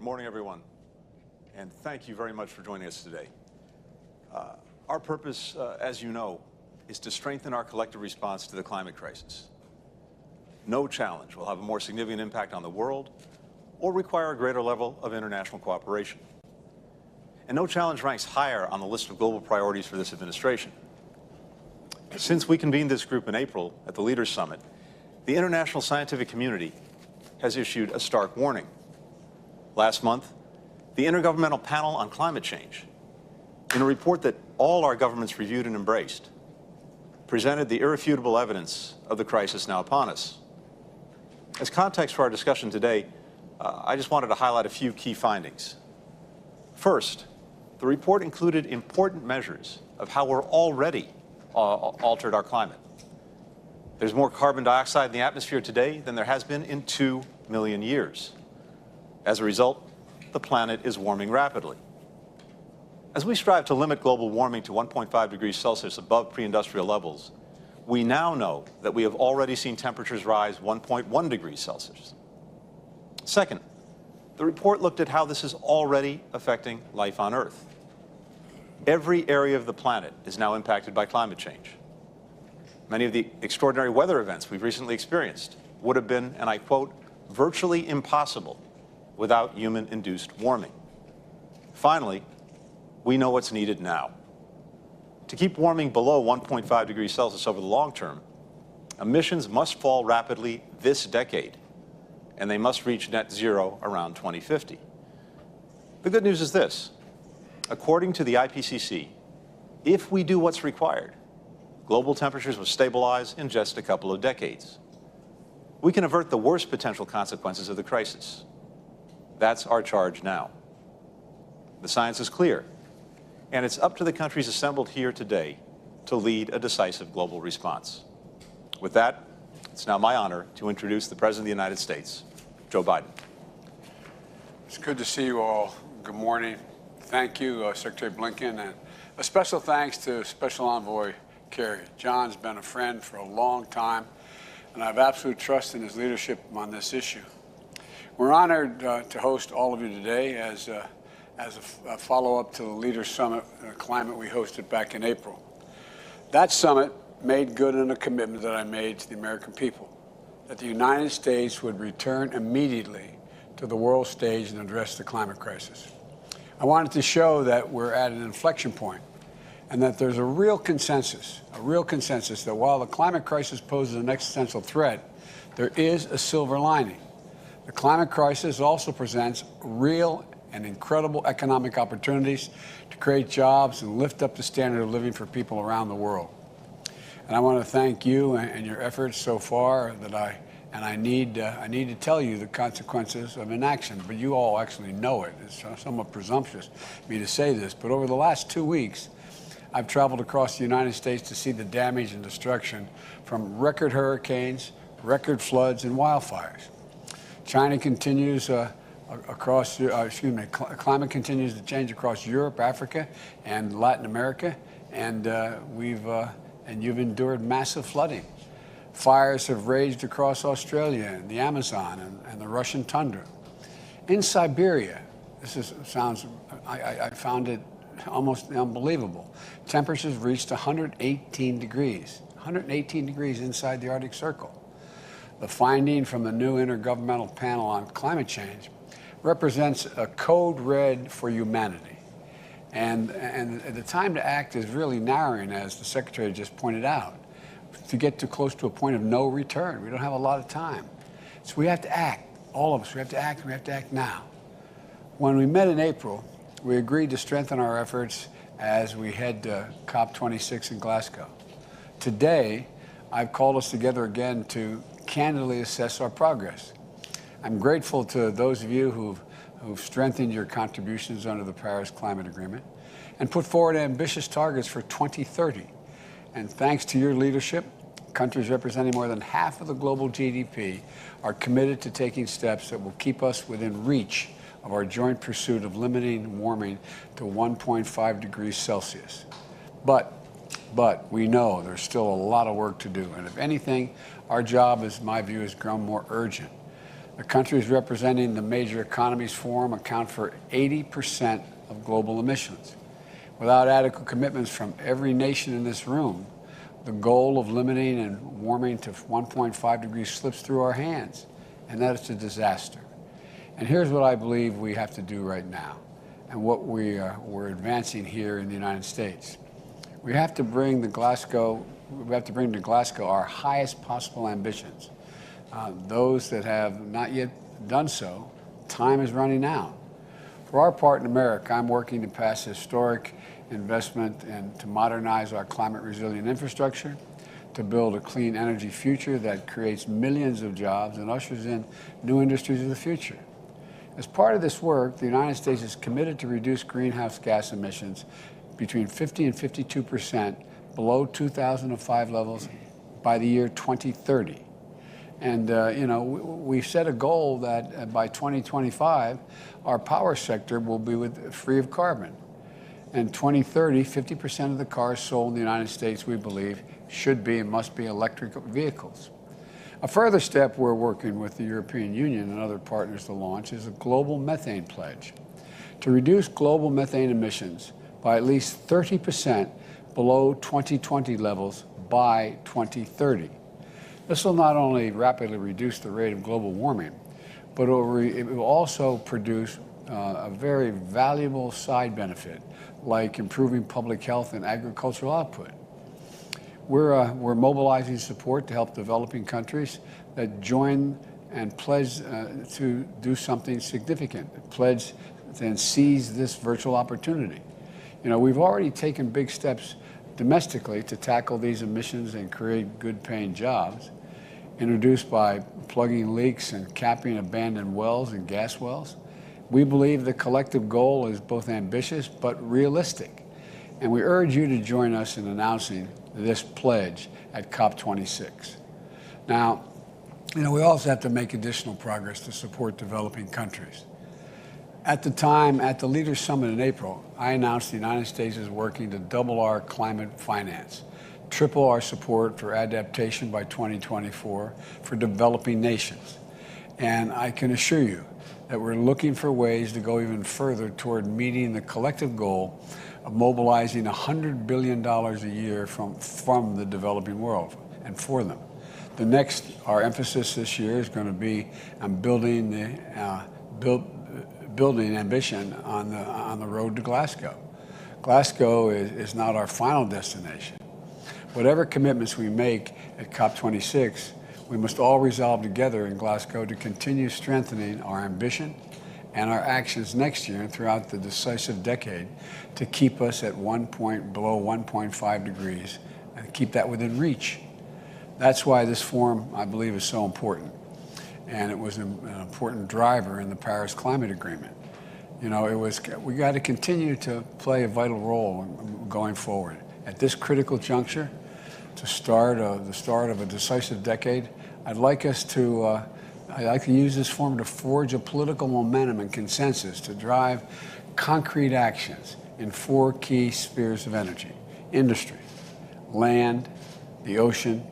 morning, everyone, and thank you very much for joining us today. Our purpose, as you know, is to strengthen our collective response to the climate crisis. No challenge will have a more significant impact on the world or require a greater level of international cooperation. And no challenge ranks higher on the list of global priorities for this administration. Since we convened this group in April at the Leaders Summit, the international scientific community has issued a stark warning. Last month, the Intergovernmental Panel on Climate Change, in a report that all our governments reviewed and embraced, presented the irrefutable evidence of the crisis now upon us. As context for our discussion today, I just wanted to highlight a few key findings. First, the report included important measures of how we're already altered our climate. There's more carbon dioxide in the atmosphere today than there has been in 2 million years. As a result, the planet is warming rapidly. As we strive to limit global warming to 1.5 degrees Celsius above pre-industrial levels, we now know that we have already seen temperatures rise 1.1 degrees Celsius. Second, the report looked at how this is already affecting life on Earth. Every area of the planet is now impacted by climate change. Many of the extraordinary weather events we've recently experienced would have been, and I quote, virtually impossible without human-induced warming. Finally, we know what's needed now. To keep warming below 1.5 degrees Celsius over the long term, emissions must fall rapidly this decade, and they must reach net zero around 2050. The good news is this. According to the IPCC, if we do what's required, global temperatures will stabilize in just a couple of decades. We can avert the worst potential consequences of the crisis. That's our charge now. The science is clear, and it's up to the countries assembled here today to lead a decisive global response. With that, it's now my honor to introduce the President of the United States, Joe Biden. It's good to see you all. Good morning. Thank you, Secretary Blinken, and a special thanks to Special Envoy Kerry. John's been a friend for a long time, and I have absolute trust in his leadership on this issue. We're honored to host all of you today as a follow-up to the Leaders Summit Climate we hosted back in April. That summit made good on a commitment that I made to the American people, that the United States would return immediately to the world stage and address the climate crisis. I wanted to show that we're at an inflection point and that there's a real consensus that while the climate crisis poses an existential threat, there is a silver lining. The climate crisis also presents real and incredible economic opportunities to create jobs and lift up the standard of living for people around the world. And I want to thank you and your efforts so far I need to tell you the consequences of inaction, but you all actually know it. It's somewhat presumptuous of me to say this, but over the last 2 weeks, I've traveled across the United States to see the damage and destruction from record hurricanes, record floods, and wildfires. China continues climate continues to change across Europe, Africa, and Latin America, and you've endured massive flooding. Fires have raged across Australia and the Amazon and the Russian tundra. In Siberia, I found it almost unbelievable. Temperatures reached 118 degrees inside the Arctic Circle. The finding from the new Intergovernmental Panel on Climate Change represents a code red for humanity. And the time to act is really narrowing, as the Secretary just pointed out, to get too close to a point of no return. We don't have a lot of time. So we have to act, all of us. We have to act now. When we met in April, we agreed to strengthen our efforts as we head to COP26 in Glasgow. Today, I've called us together again to candidly assess our progress. I'm grateful to those of you who've strengthened your contributions under the Paris Climate Agreement and put forward ambitious targets for 2030. And thanks to your leadership, countries representing more than half of the global GDP are committed to taking steps that will keep us within reach of our joint pursuit of limiting warming to 1.5 degrees Celsius. But we know there's still a lot of work to do. And if anything, our job, in my view, has grown more urgent. The countries representing the major economies forum account for 80% of global emissions. Without adequate commitments from every nation in this room, the goal of limiting and warming to 1.5 degrees slips through our hands, and that is a disaster. And here's what I believe we have to do right now, and what we're advancing here in the United States. We have to bring to Glasgow our highest possible ambitions. Those that have not yet done so, time is running out. For our part in America, I'm working to pass historic investment and to modernize our climate-resilient infrastructure, to build a clean energy future that creates millions of jobs and ushers in new industries of the future. As part of this work, the United States is committed to reduce greenhouse gas emissions between 50 and 52% below 2005 levels by the year 2030. And, we've set a goal that by 2025, our power sector will be free of carbon. And 2030, 50% of the cars sold in the United States, we believe, should be and must be electric vehicles. A further step we're working with the European Union and other partners to launch is a global methane pledge to reduce global methane emissions by at least 30% below 2020 levels by 2030. This will not only rapidly reduce the rate of global warming, but it will also produce a very valuable side benefit, like improving public health and agricultural output. We're mobilizing support to help developing countries that join and pledge to do something significant, pledge and seize this virtual opportunity. We've already taken big steps domestically to tackle these emissions and create good-paying jobs, introduced by plugging leaks and capping abandoned wells and gas wells. We believe the collective goal is both ambitious but realistic, and we urge you to join us in announcing this pledge at COP26. Now, we also have to make additional progress to support developing countries. At the Leaders Summit in April, I announced the United States is working to double our climate finance, triple our support for adaptation by 2024 for developing nations. And I can assure you that we're looking for ways to go even further toward meeting the collective goal of mobilizing $100 billion a year from the developing world and for them. Our emphasis this year is going to be on building ambition on the road to Glasgow. Glasgow is not our final destination. Whatever commitments we make at COP26, we must all resolve together in Glasgow to continue strengthening our ambition and our actions next year and throughout the decisive decade to keep us at below 1.5 degrees and keep that within reach. That's why this forum, I believe, is so important. And it was an important driver in the Paris Climate Agreement. We got to continue to play a vital role going forward. At this critical juncture, the start of a decisive decade, I'd like to use this forum to forge a political momentum and consensus to drive concrete actions in 4 key spheres of energy: industry, land, the ocean,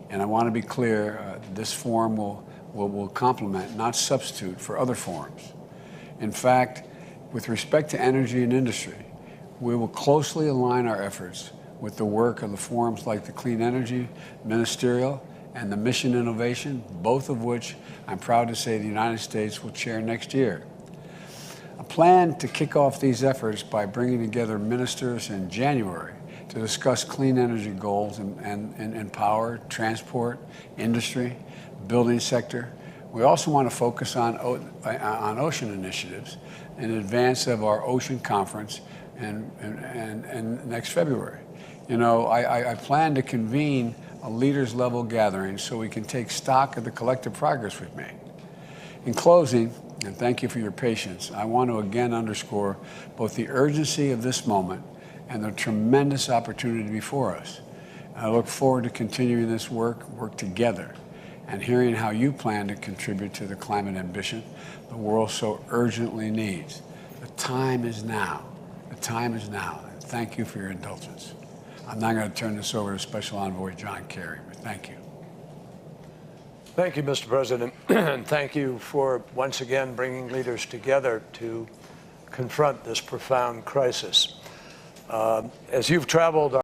and I want to be clear, this forum will complement, not substitute, for other forums. In fact, with respect to energy and industry, we will closely align our efforts with the work of the forums like the Clean Energy Ministerial and the Mission Innovation, both of which I'm proud to say the United States will chair next year. A plan to kick off these efforts by bringing together ministers in January to discuss clean energy goals in power, transport, industry, building sector. We also want to focus on ocean initiatives in advance of our ocean conference and next February. I plan to convene a leaders level gathering so we can take stock of the collective progress we've made. In closing, and thank you for your patience, I want to again underscore both the urgency of this moment and the tremendous opportunity before us. I look forward to continuing this work together, and hearing how you plan to contribute to the climate ambition the world so urgently needs. The time is now. The time is now. And thank you for your indulgence. I'm now going to turn this over to Special Envoy John Kerry. Thank you. Thank you, Mr. President, and thank you for once again bringing leaders together to confront this profound crisis. As you've traveled